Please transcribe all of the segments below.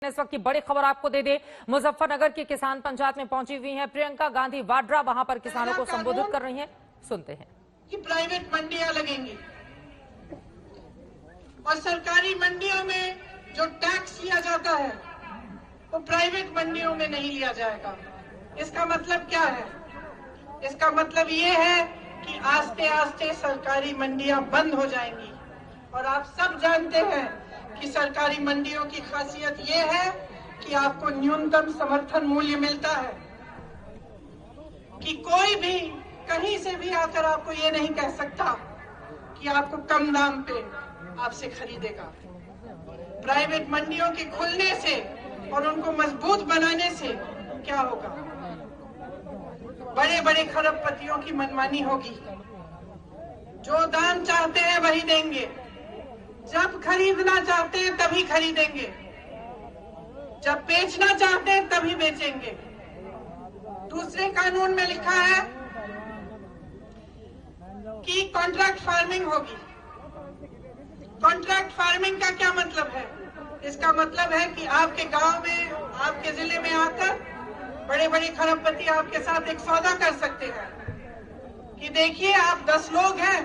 इस वक्त की बड़ी खबर आपको दे दे, मुजफ्फरनगर की किसान पंचायत में पहुंची हुई हैं प्रियंका गांधी वाड्रा। वहां पर किसानों को संबोधित कर रही हैं, सुनते हैं। कि प्राइवेट मंडियां लगेंगी और सरकारी मंडियों में जो टैक्स लिया जाता है वो प्राइवेट मंडियों में नहीं लिया जाएगा। इसका मतलब क्या है? इसका मतलब ये है कि आस्ते आस्ते सरकारी मंडियां बंद हो जाएंगी। और आप सब जानते हैं कि सरकारी मंडियों की खासियत ये है कि आपको न्यूनतम समर्थन मूल्य मिलता है, कि कोई भी कहीं से भी आकर आपको ये नहीं कह सकता कि आपको कम दाम पे आपसे खरीदेगा। प्राइवेट मंडियों के खुलने से और उनको मजबूत बनाने से क्या होगा? बड़े बड़े खरबपतियों की मनमानी होगी। जो दाम चाहते हैं वही देंगे, जब खरीदना चाहते हैं तभी खरीदेंगे, जब बेचना चाहते हैं तभी बेचेंगे। दूसरे कानून में लिखा है कि कॉन्ट्रैक्ट फार्मिंग होगी। कॉन्ट्रैक्ट फार्मिंग का क्या मतलब है? इसका मतलब है कि आपके गांव में, आपके जिले में आकर बड़े बड़े खरबपति आपके साथ एक सौदा कर सकते हैं कि देखिए आप 10 लोग हैं,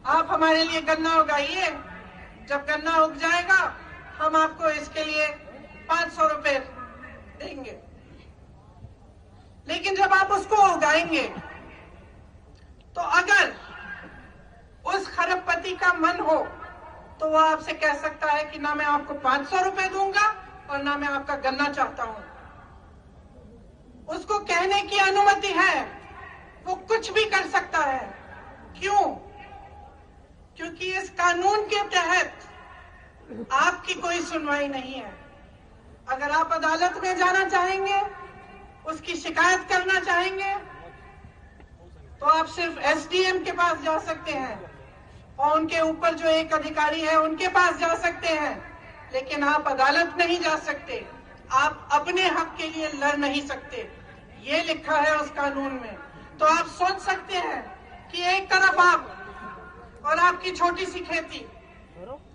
आप हमारे लिए गन्ना उगाइए, जब गन्ना उग जाएगा हम आपको इसके लिए 500 रुपए देंगे। लेकिन जब आप उसको उगाएंगे तो अगर उस खरबपति का मन हो तो वो आपसे कह सकता है कि ना मैं आपको 500 रुपए दूंगा और ना मैं आपका गन्ना चाहता हूं। उसको कहने की अनुमति है, वो कुछ भी कर सकता है। क्यों? क्योंकि इस कानून के तहत आपकी कोई सुनवाई नहीं है। अगर आप अदालत में जाना चाहेंगे, उसकी शिकायत करना चाहेंगे, तो आप सिर्फ एसडीएम के पास जा सकते हैं और उनके ऊपर जो एक अधिकारी है उनके पास जा सकते हैं, लेकिन आप अदालत नहीं जा सकते। आप अपने हक के लिए लड़ नहीं सकते, ये लिखा है उस कानून में। तो आप सोच सकते हैं कि एक तरफ आप और आपकी छोटी सी खेती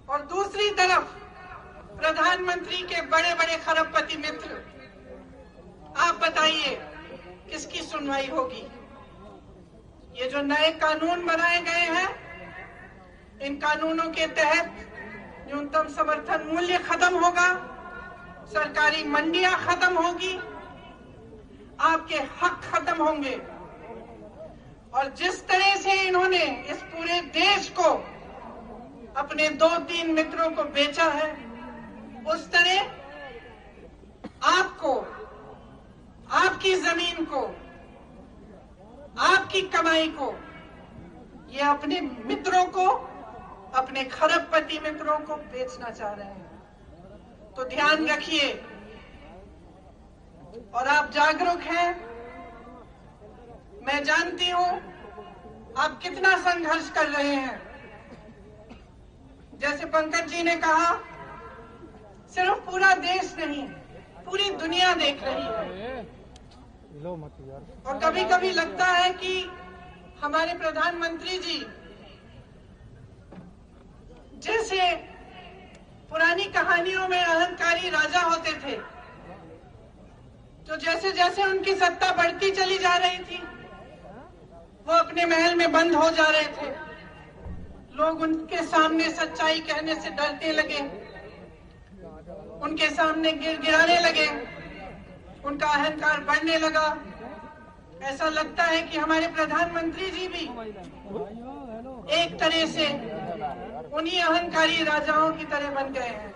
और दूसरी तरफ प्रधानमंत्री के बड़े बड़े खरबपति मित्र, आप बताइए किसकी सुनवाई होगी? ये जो नए कानून बनाए गए हैं, इन कानूनों के तहत न्यूनतम समर्थन मूल्य खत्म होगा, सरकारी मंडियां खत्म होगी, आपके हक खत्म होंगे। और जिस तरह से इन्होंने इस पूरे देश को अपने 2-3 मित्रों को बेचा है, उस तरह आपको, आपकी जमीन को, आपकी कमाई को, ये अपने मित्रों को, अपने खरबपति मित्रों को बेचना चाह रहे हैं। तो ध्यान रखिए और आप जागरूक हैं। मैं जानती हूं आप कितना संघर्ष कर रहे हैं। जैसे पंकज जी ने कहा, सिर्फ पूरा देश नहीं, पूरी दुनिया देख रही है। और कभी कभी लगता है कि हमारे प्रधानमंत्री जी जैसे पुरानी कहानियों में अहंकारी राजा होते थे, तो जैसे जैसे उनकी सत्ता बढ़ती चली जा रही थी, वो अपने महल में बंद हो जा रहे थे। लोग उनके सामने सच्चाई कहने से डरने लगे, उनके सामने गिड़गिड़ाने लगे, उनका अहंकार बढ़ने लगा। ऐसा लगता है कि हमारे प्रधानमंत्री जी भी एक तरह से उन्हीं अहंकारी राजाओं की तरह बन गए हैं।